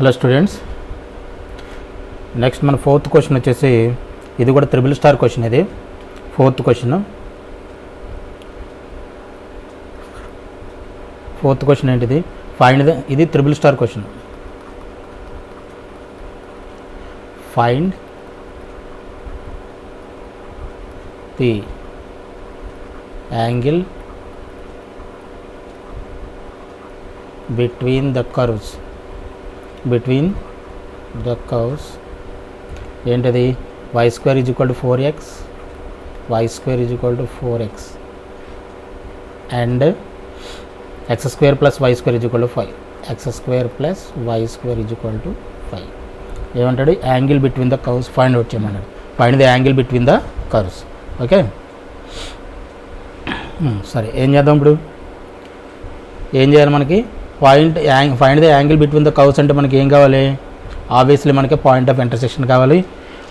Hello students, next మన fourth question వచ్చేసి ఇది కూడా త్రిబుల్ స్టార్ క్వశ్చన్. ఇది ఫోర్త్ క్వశ్చన్ ఏంటిది? ఫైండ్ ఇది triple star question. Find the angle between the curves ఏంటిది? y square is equal to 4x, y square is equal to 4x and x square plus y square is equal to 5, x square plus y square is equal to 5. ఏమంటాడు? Angle between the curves find out చేయమన్నాడు. Find the angle between the curves. Okay, సరే ఏం చేద్దాం ఇప్పుడు? ఏం చేయాలి మనకి? Find the angle between the curves అంటే మనకి ఏం కావాలి? ఆబ్వియస్లీ మనకి పాయింట్ ఆఫ్ ఇంటర్సెక్షన్ కావాలి.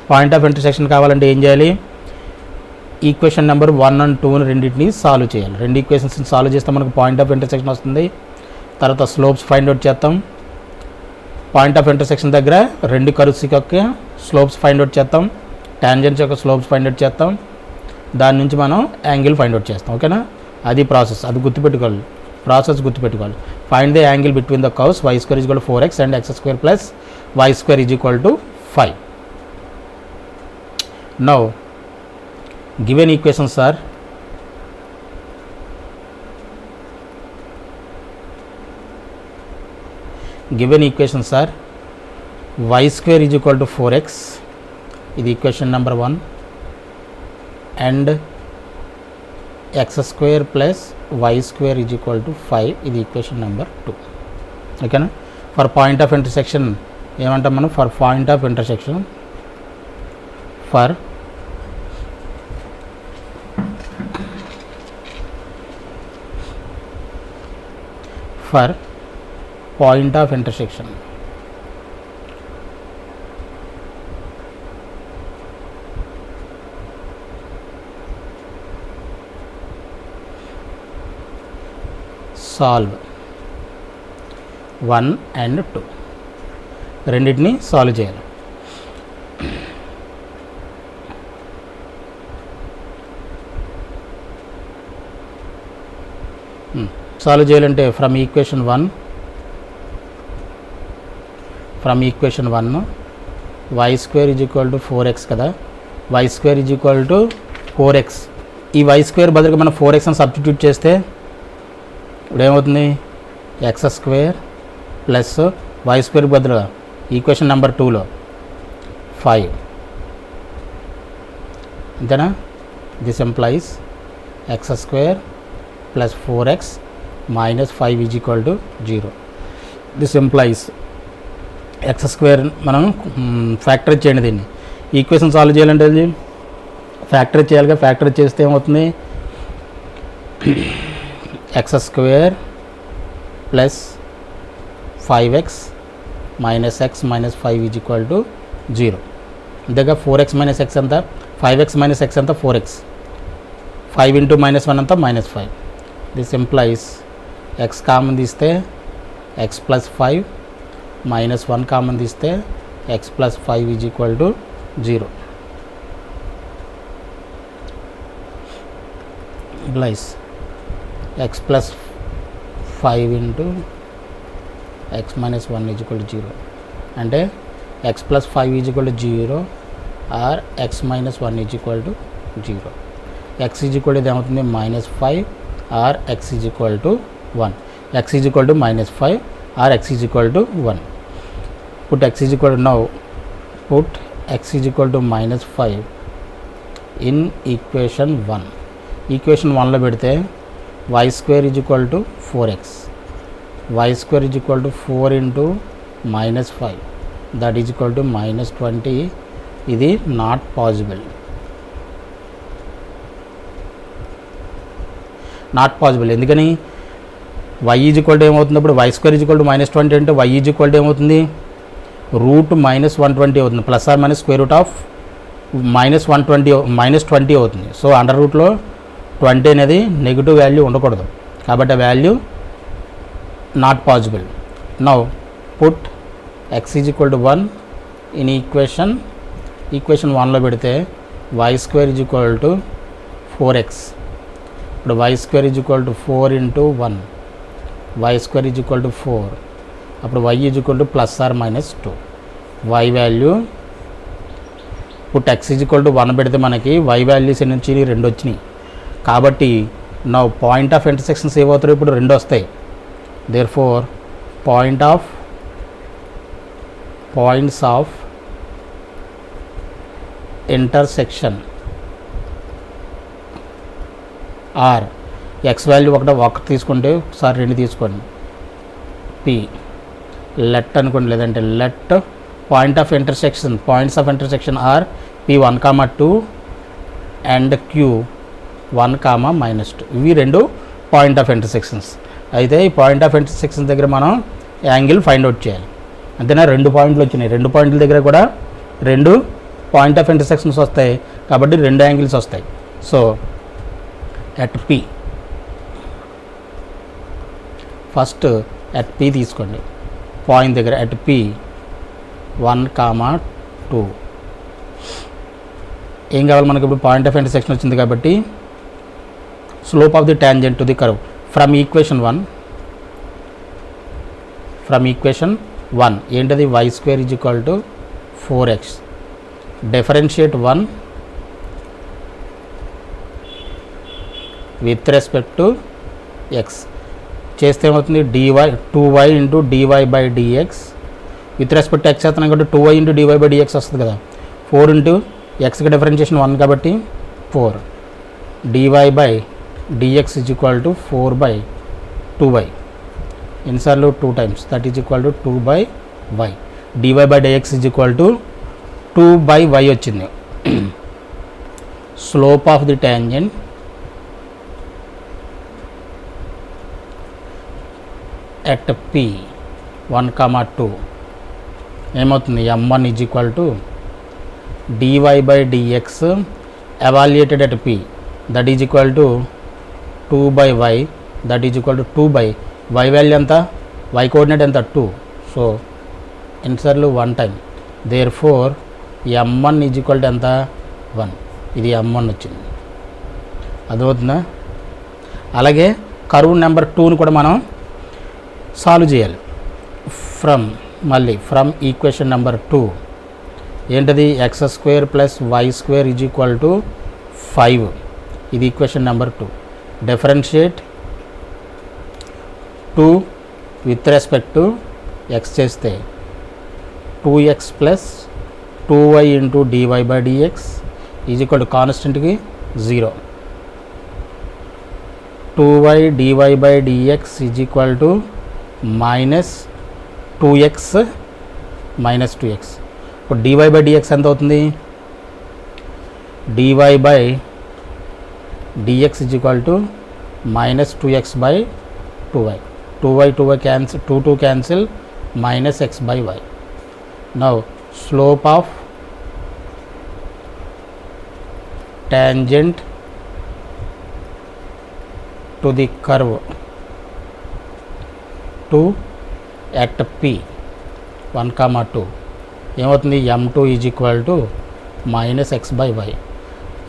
పాయింట్ ఆఫ్ ఇంటర్సెక్షన్ కావాలంటే ఏం చేయాలి? ఈక్వేషన్ నెంబర్ 1 and 2 రెండింటిని సాల్వ్ చేయాలి. రెండు ఈక్వేషన్స్ని సాల్వ్ చేస్తే మనకు పాయింట్ ఆఫ్ ఇంటర్సెక్షన్ వస్తుంది. తర్వాత స్లోప్స్ ఫైండ్ అవుట్ చేస్తాం. పాయింట్ ఆఫ్ ఇంటర్సెక్షన్ దగ్గర రెండు కర్వ్స్ యొక్క స్లోప్స్ ఫైండ్ అవుట్ చేస్తాం. టాంజెంట్స్ యొక్క స్లోప్స్ ఫైండ్ అవుట్ చేస్తాం. దాని నుంచి మనం యాంగిల్ ఫైండ్ అవుట్ చేస్తాం. ఓకేనా? అది ప్రాసెస్. అది గుర్తుపెట్టుకోవాలి. Find the angle between the curves y square is equal to 4x and x square plus y square is equal to 5. Now given equations are y square is equal to 4x, ఇది equation number 1, and x square plus y square is equal to 5, ఇది equation number 2. ఓకేనా? For point of intersection ఏమంటాం మనం? For point of intersection solve 1 and 2 రెండింటిని solve చేయాలి. Solve చేయాలంటే from equation 1 y square is equal to 4x కదా. y square is equal to 4x. ఈ y square బదులుగా మనం 4x అని సబ్స్టిట్యూట్ చేస్తే ఇప్పుడు ఏమవుతుంది? X square plus y square బదులుగా ఈక్వేషన్ నెంబర్ 2లో 5. అంతేనా? This implies x square plus 4x minus 5 is equal to 0. This implies x square మనం ఫ్యాక్టరైజ్ చేయండి. దీన్ని ఈక్వేషన్ సాల్వ్ చేయాలంటే ఫ్యాక్టరైజ్ చేయాలిగా. ఫ్యాక్టరైజ్ చేస్తే ఏమవుతుంది? X square plus 5x minus x minus 5 is equal to 0. అంతేగా 4x మైనస్ x అంతా 5x minus x అంతా 4x. 5 ఇంటూ -1 అంతా -5. దిస్ ఎంప్లాయిస్ x కామన్ తీస్తే x ప్లస్ 5 -1 కామన్ తీస్తే x plus 5 is equal to 0. Employees x plus 5 into x minus 1 is equal to 0. అంటే x plus 5 is equal to 0 or x minus 1 is equal to 0. x is equal to ఏమవుతుంది? -5 or x is equal to 1. x is equal to -5 or x is equal to 1. Put x is equal to, now put x is equal to -5 in equation 1. Equation 1లో పెడితే y square is equal to 4x. y square is equal to 4 into -5, that is equal to -20. ఇది not possible. ఎందుకని? y is equal to ఏమవుతుంది? అప్పుడు y square is equal to -20 అంటే y is equal to ఏమవుతుంది? Root -120 అవుతుంది. Plus or minus square root of -20 అవుతుంది. So under రూట్లో 20 అనేది నెగిటివ్ వాల్యూ ఉండకూడదు, కాబట్టి ఆ value not possible. Now put x is equal to 1 in equation 1లో పెడితే y square is equal to 4x. ఇప్పుడు y square is equal to 4 into 1, y square is equal to 4. అప్పుడు y is equal to plus or minus 2. Y value ఇప్పుడు x is equal to 1 పెడితే మనకి why values ఎన్ని వచ్చినాయి, 2 వచ్చినాయి. కాబట్టి నా పాయింట్ ఆఫ్ ఇంటర్సెక్షన్స్ ఏమవుతారు, ఇప్పుడు 2 వస్తాయి. Therefore points of intersection are x value ఒకటి తీసుకుంటే ఒకసారి 2 తీసుకోండి, పి లెట్ అనుకోండి, లేదంటే let points of intersection are P1, 2 and Q1, -2. ఇవి 2 పాయింట్ ఆఫ్ ఇంటర్సెక్షన్స్. అయితే ఈ పాయింట్ ఆఫ్ ఇంటర్సెక్షన్ దగ్గర మనం యాంగిల్ ఫైండ్ అవుట్ చేయాలి. అంతేనా, 2 పాయింట్లు వచ్చినాయి. 2 పాయింట్ల దగ్గర కూడా 2 పాయింట్ ఆఫ్ ఇంటర్సెక్షన్స్ వస్తాయి, కాబట్టి 2 యాంగిల్స్ వస్తాయి. So at P, first at P తీసుకోండి, పాయింట్ దగ్గర ఎట్ P1, 2. ఏం కావాలి మనకి, ఇప్పుడు పాయింట్ ఆఫ్ ఇంటర్సెక్షన్ వచ్చింది కాబట్టి slope of the tangent to the curve from equation 1 ఏంటది, y square is equal to 4x. Differentiate 1 with respect to x చేస్తే ఏమవుతుంది, dy 2y into dy/dx with respect x అవుతున్నాం కాబట్టి 2y ఇంటూ dy/dx వస్తుంది కదా. 4 into ఎక్స్కి differentiation 1 కాబట్టి 4, dy/dx is equal to 4/2y, ఎన్నిసార్లు 2 times, that is equal to 2/y. dy/dx is equal to 2/y వచ్చింది. Slope of the tangent at P1, 2 ఏమవుతుంది, m1 is equal to dy/dx evaluated at P, that is equal to 2/y, that is equal to 2/y value ఎంత, y coordinate ఎంత 2, so ఎన్నిసార్లు 1 time. Therefore m1 is equal to ఎంత 1, ఇది m1 వచ్చింది. అర్థమవుతుందా. అలాగే curve number 2ని కూడా మనం సాల్వ్ చేయాలి. ఫ్రమ్ ఈక్వేషన్ నెంబర్ 2 ఏంటది, x² + y² is equal to 5. ఇది equation number 2. Differentiate 2 with respect to x చేస్తే 2x + 2y into dy/dx is equal to కాన్స్టెంట్కి 0. 2y dy/dx is equal to -2x ఇప్పుడు dy/dx ఎంత అవుతుంది, dy/dx is equal to -2x/2y, 2y cancel, 2 cancel, -x/y. Now slope of tangent to the curve 2 at P1, 2 ఏమవుతుంది, m2 is equal to -x/y.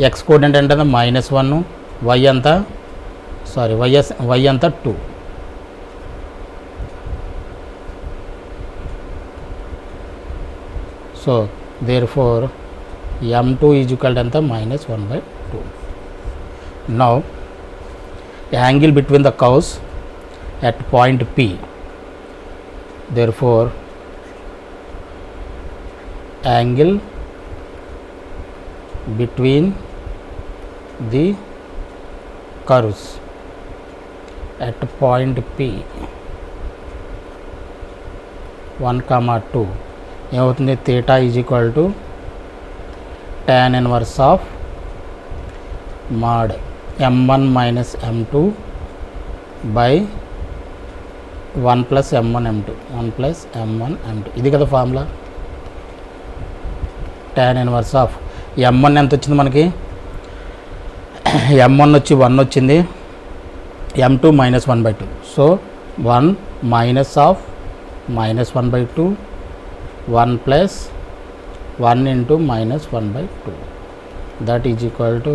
X coordinate అంటే -1, y అంతా y అంతా 2. So therefore m2 is equal to ఎంత, -1/2. Now angle between the curves at point P, therefore angle between the curves at point P 1, 2 ఏమవుతుంది, theta is equal to tan inverse of mod m1 minus m2 by 1 plus m1 m2, 1 plus m1 m2. ఇది కదా formula. tan inverse of m1 ఎంత వచ్చింది మనకి, m1 వచ్చి 1 వచ్చింది, m2 -1/2. So 1 - of -1/2 1 plus 1 into minus 1 by 2. That is equal to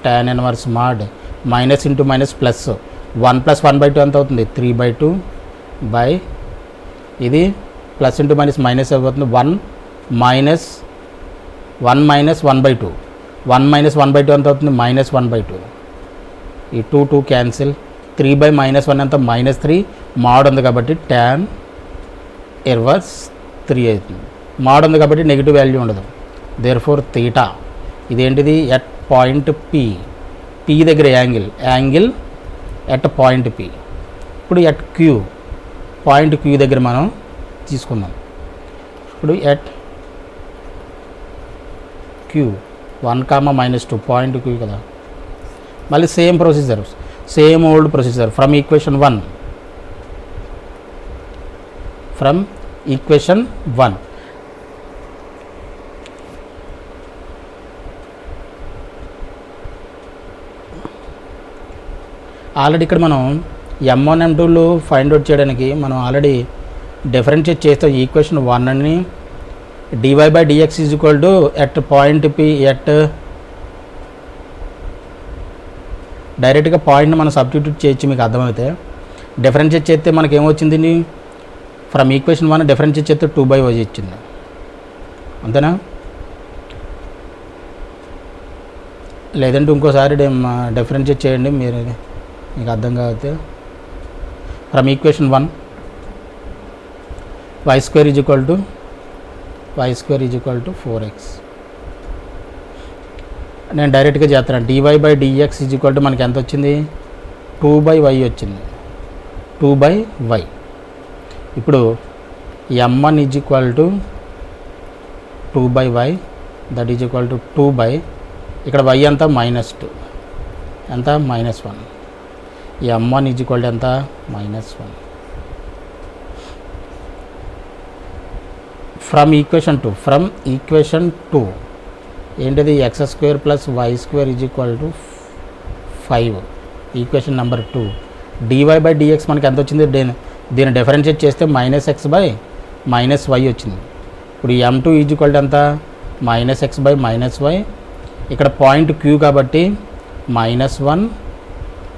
tan inverse mod minus into minus plus 1 plus 1 by 2 ఎంత అవుతుంది 3 by 2 by ఇది ప్లస్ ఇంటూ మైనస్ మైనస్ అయిపోతుంది 1 minus 1 by 2 1 minus 1 by 2 ఎంత అవుతుంది minus 1 by 2 ఈ 2 cancel 3 by minus 1 ఎంత minus 3 mod ఉంది కాబట్టి tan ఇన్వర్స్ 3 అవుతుంది mod ఉంది కాబట్టి నెగిటివ్ వాల్యూ ఉండదు దేర్ఫోర్ థీటా ఇదేంటిది ఎట్ పాయింట్ పి దగ్గర యాంగిల్ ఎట్ పాయింట్ పి ఇప్పుడు ఎట్ క్యూ పాయింట్ క్యూ దగ్గర మనం తీసుకుందాం ఇప్పుడు ఎట్ క్యూ 1, -2 పాయింట్ క్యూ కదా మళ్ళీ same procedure same old procedure from equation 1 already ఇక్కడ మనం m1 m2లు ఫైండ్ అవుట్ చేయడానికి మనం ఆల్రెడీ డిఫరెన్షియేట్ చేస్తాం ఈక్వేషన్ 1 అని dy/dx is equal to at point P eight డైరెక్ట్గా పాయింట్ని మనం సబ్స్టిట్యూట్ చేయొచ్చు మీకు అర్థమైతే డిఫరెన్షియేట్ చేస్తే మనకి ఏమొచ్చింది ఫ్రమ్ ఈక్వేషన్ 1 డిఫరెన్షియేట్ చేస్తే 2/y వచ్చింది అంతేనా లేదంటే ఇంకోసారి డిఫరెన్షియేట్ చేయండి మీరు మీకు అర్థం కాకపోతే from equation 1 y² is equal to 4x నేను డైరెక్ట్గా చేస్తాను dy/dx ఈజ్ ఈక్వల్ టు మనకి ఎంత వచ్చింది 2/y వచ్చింది 2/y ఇప్పుడు m1 is equal to 2/y that is equal to 2/, ఇక్కడ y ఎంత -2 ఎంత -1 m1 ఈజ్ ఈక్వల్ టు ఎంత -1 ఫ్రమ్ ఈక్వేషన్ 2 ఏంటిది x² + y² is equal to 5 equation number 2 dy/dx మనకి ఎంత వచ్చింది దీన్ని డిఫరెన్షియేట్ చేస్తే -x/-y వచ్చింది ఇప్పుడు m2 ఈజ్ ఈక్వల్ టు ఎంత -x/-y ఇక్కడ పాయింట్ q కాబట్టి -1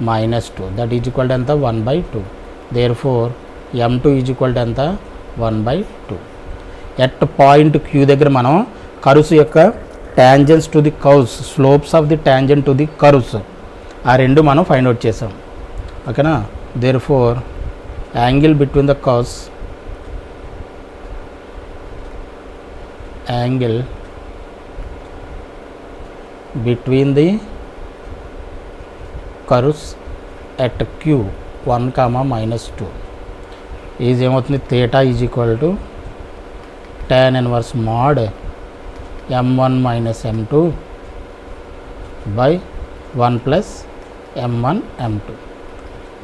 -2 దట్ ఈజ్ ఈక్వల్ టు ఎంత 1/2 therefore m2 is equal to ఎంత 1/2 ఎట్ పాయింట్ q దగ్గర మనం కర్వ్స్ యొక్క tangents to the curves slopes of the tangent to the curves ఆ రెండు మనం ఫైండ్ అవుట్ చేసాం ఓకేనా therefore angle between the curves between the curves at q 1, -2 is ఏమవుతుంది theta is equal to tan inverse mod m1 - m2 by 1 plus m1 m2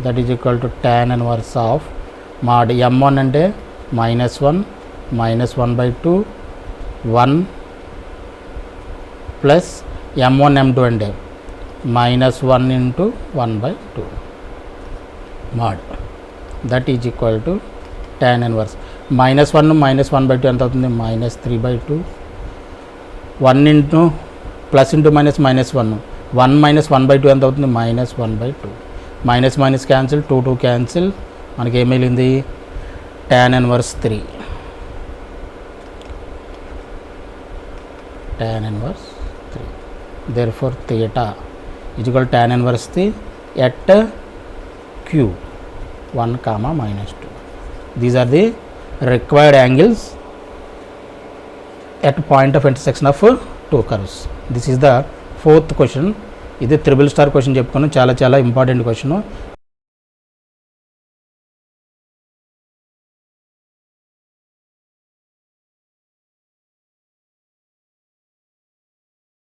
that is equal to tan inverse of mod m1 అంటే -1 -1/2 1 plus m1 m2 అంటే -1 into 1/2 mod that is equal to tan inverse -1 -1/2 ఎంత అవుతుంది -3/2 1 into plus into minus -1 1 ఎంత అవుతుంది -1/2 minus cancel 2 cancel మనకి ఏం మిగిలింది tan inverse 3 therefore theta is equal to tan inverse 3 at q 1, -2. These are the required angles at point of intersection of two curves. This is the fourth question. ఇది 3 star question చెప్పుకున్నాం చాలా important question